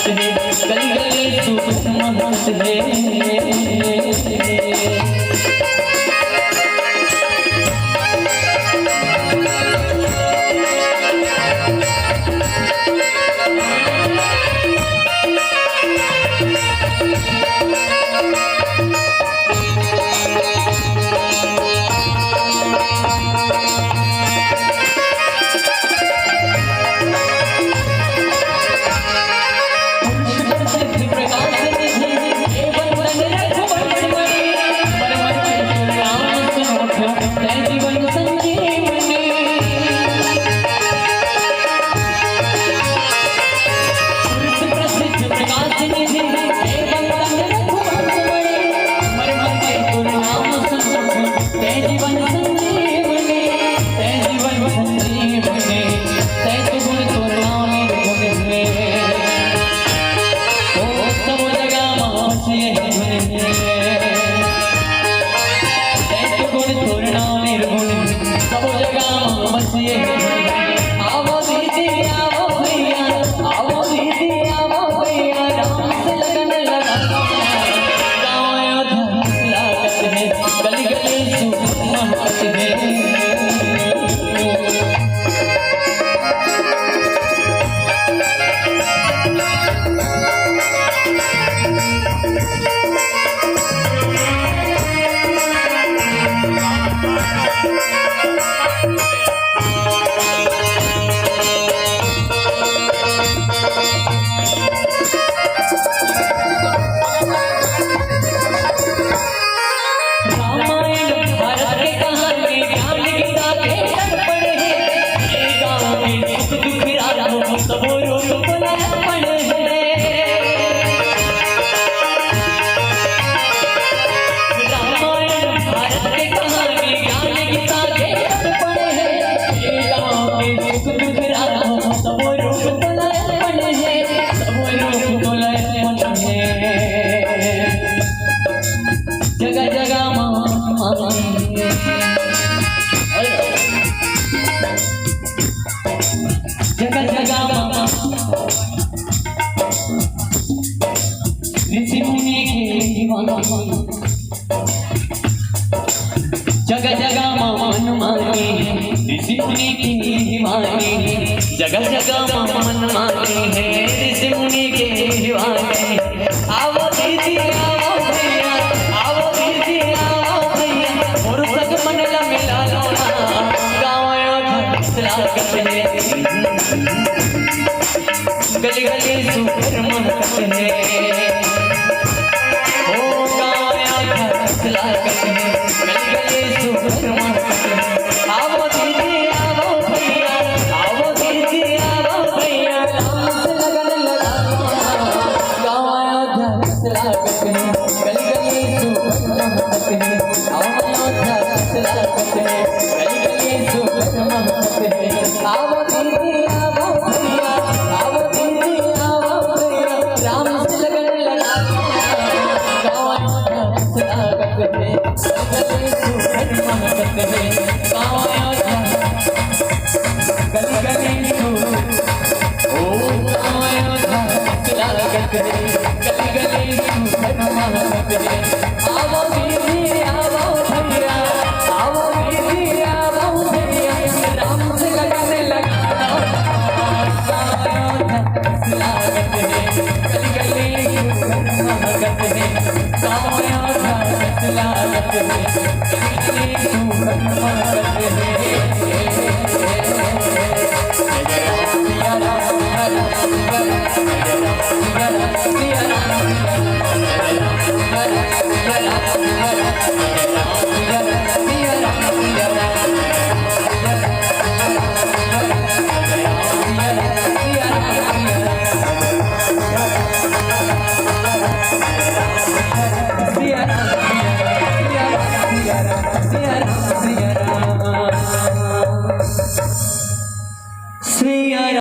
है, गली गली सुख महकत है। जगह जगह मन माने ऋषि की दीवानी, जगह जगह मन माने है ऋषि मुनि के दीवाने। आओ दीदी आओ भैया, आओ दीदी आओ भैया, और सग मन मिला लो ना, गाँव स्वागत है, गली गली सुपर महकत है। लागत है, गली गली सुपर महकत है। आओ दीदी आओ भैया, आओ दीदी आओ भैया, राम से लगन लगाओ, गाँव अयोध्या लागत है, गली गली सुपर महकत है। आओ अयोध्या लागत है, गली गली सुपर महकत है। आओ दीदी आओ भैया, आओ दीदी आओ भैया, राम से लगन लगाओ, गाँव अयोध्या लागत है, गली सुपर महकत है। गाँव अयोध्या गली गली गाँव अयोध्या लागत है, गली गली सुपर महकत है। आओ दीदी आओ भैया, आओ दीदी आओ भैया, राम से लगन लगाओ, गाँव अयोध्या लागत है, गली गली सुपर महकत है। गाँव अयोध्या लागत है, गली गली सुपर महकत है।